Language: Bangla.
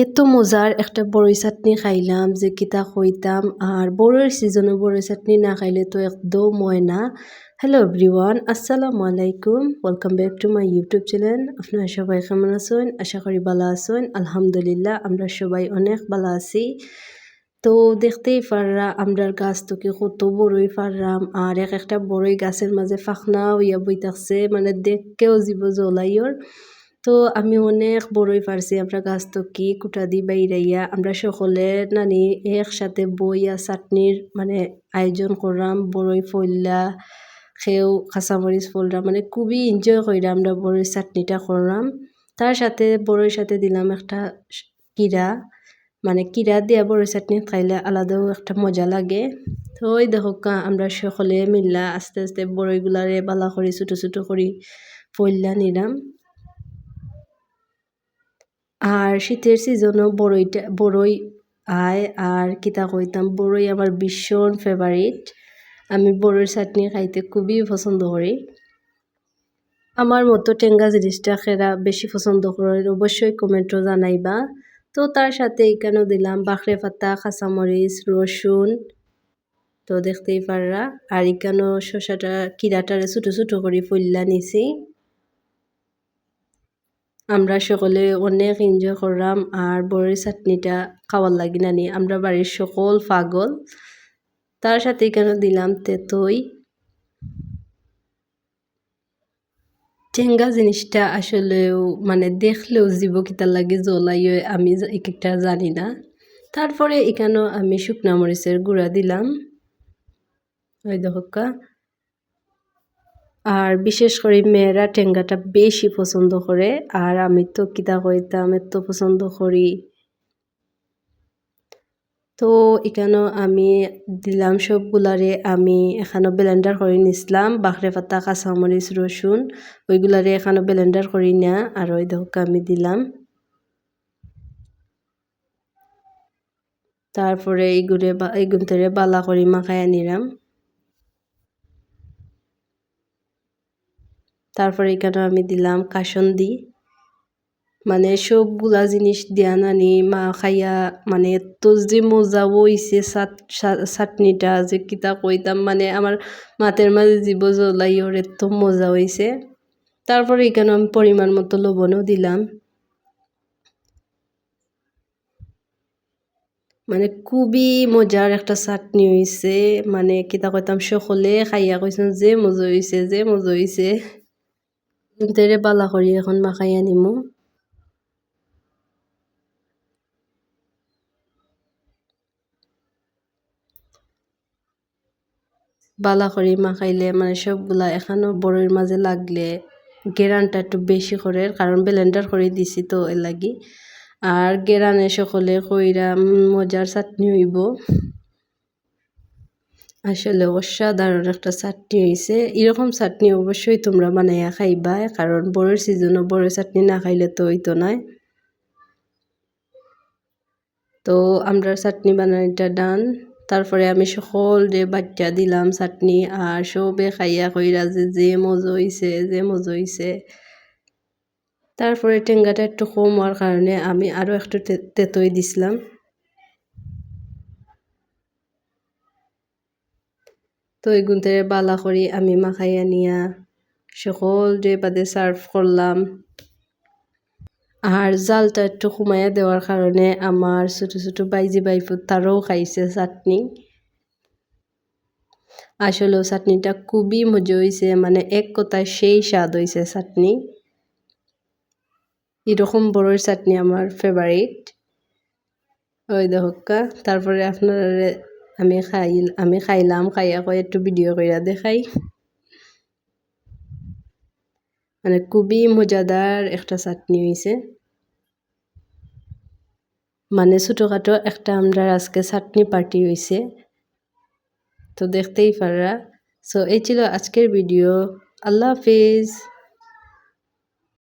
এত মজার একটা বড়ই চাটনি খাইলাম যে কিতা কইতাম। আর বড়ইর সিজনে বড়ই চাটনি না খাইলে তো একদম হয় না। হ্যালো এভরিওয়ান, আসসালামু আলাইকুম, welcome back to my YouTube channel. আপনারা সবাই কেমন আছেন? আশা করি ভালো আছেন। আলহামদুলিল্লাহ আমরা সবাই অনেক ভালো আছি। তো দেখতেই পাররা আমরার গাছ থেকে কত বড়ই পারলাম, আর এক একটা বড়ই গাছের মাঝে ফাঁকনা হইয়া বই থাকছে, মানে দেখকেও জীব জ্বলাইয়র। তো আমি অনেক বড়ই পারছি আমরা গাছ থেকে কুটা দি বাইরাইয়া। আমরা সকলে নানি একসাথে বইয়া চাটনির মানে আয়োজন করলাম। বড়ই ফইল্লা খেউ কাঁচামরিচ ফলরা, মানে খুবই এনজয় কইরা আমরা বড়ই চাটনিটা করলাম। তার সাথে বড়ইর সাথে দিলাম একটা কিরা, মানে কিরা দিয়া বড়ই চাটনি খাইলে আলাদাও একটা মজা লাগে। তো ওই দেখো আমরা সকলে মিল্লা আস্তে আস্তে বড়ইগুলারে বালা করি ছোট ছোট করি ফইল্লা নিলাম। আর শীতের সিজনও বড়ই আয়, আর কিতা কইতাম, বড়ই আমার ভীষণ ফেভারিট। আমি বড়ইর চাটনি খাইতে খুবই পছন্দ করি। আমার মতো টেঙ্গা জিনিসটা খেরা বেশি পছন্দ করেন অবশ্যই কমেন্টও জানাইবা। তো তার সাথে এখানেও দিলাম বাখরে পাতা, কাঁচামরিচ, রসুন। তো দেখতেই পাররা। আর এখানেও শসাটা কিরাটারে ছোট ছোট করে ফুল্লা নিছি। আমরা সকলে অনেক এনজয় করলাম। আর বড়ির চাটনিটা খাওয়ার লাগি নানি আমরা বাড়ির সকল পাগল। তার সাথে কেন দিলাম তেতই। টেঙ্গা জিনিসটা আসলেও মানে দেখলেও জীব কিতার লাগে জ্বলাই, আমি এক একটা জানি না। তারপরে এখানেও আমি শুকনা মরিচের গুঁড়া দিলাম, ওই দেখা। আর বিশেষ করে মেয়েরা টেঙ্গাটা বেশি পছন্দ করে, আর আমি তো কিতা কইতাম এত পছন্দ করি। তো এখানেও আমি দিলাম সবগুলারে, আমি এখানেও ব্লেন্ডার করে নিছিলাম বাখরে পাতা, কাঁচামরিচ, রসুন, ওইগুলারে এখানেও ব্লেন্ডার করি না। আর ওই দেখা আমি দিলাম। তারপরে এইগুলো বালা করে মাখাইয়া নিলাম। তারপরে এখানে আমি দিলাম কাসন্দি, মানে সবগুলা জিনিস দিয়া নানি মা খাইয়া মানে এত যে মজা হইছে চাটনিটা যে কিতা কইতাম, মানে আমার মাতের মাঝে জীব জ্বলাই ওর এত মজা হইছে। তারপরে এখানে আমি পরিমাণ মতো লবণও দিলাম। মানে খুবই মজার একটা চাটনি হইছে, মানে কিতা কইতাম সকলে খাইয়া কইছেন যে মজা হইছে, যে মজা হইছে। তেরে বালা করি এখন মাখাইয়া নিমু। বালা করি মাখাইলে মানে সবগুলা এখানেও বড়ির মাঝে লাগলে গেরানটা একটু বেশি করে, কারণ ব্লেন্ডার করে দিছি তো এর লাগি। আর গেরানে সকলে কইরা মজার চাটনি হইব। আসলে অসাধারণ একটা চাটনি হইছে। এরকম চাটনি অবশ্যই তোমরা বানাইয়া খাইবা, কারণ বড়ির সিজনও বড়ির চাটনি না খাইলে তো হইতো নয়। তো আমরা চাটনি বানানিটা ডান। তারপরে আমি সকল যে বাচ্চা দিলাম চাটনি, আর সবে খাইয়া কইরা যে মজা হইছে, যে মজা হইছে। তারপরে টেঙ্গাটা একটু কম হওয়ার কারণে আমি আরও একটু তেতই দিছিলাম। তো এগুনতে বালা করি আমি মাখাইয়া নিয়া সকল যে বাদে সার্ভ করলাম। আর জালটা একটু কমাইয়া দেওয়ার কারণে আমার ছোট ছোট বাইজি বাইফুত তারাও খাইছে চাটনি। আসলেও চাটনিটা খুবই মজা হইছে, মানে এক কথায় সেই স্বাদ হইছে চাটনি। এরকম বড়ির চাটনি আমার ফেভারিট। ওই দেখা। তারপরে আপনারা আমি খাইলাম, খাইয়া কয়ে একটু ভিডিও কইরা দেখাই। মানে খুবই মজাদার একটা চাটনি হইছে। মানে ছোটখাটো একটা আমরা আজকে চাটনি পার্টি হইছে। তো দেখতেই পাররা। সো এই ছিল আজকের ভিডিও। আল্লাহ হাফিজ।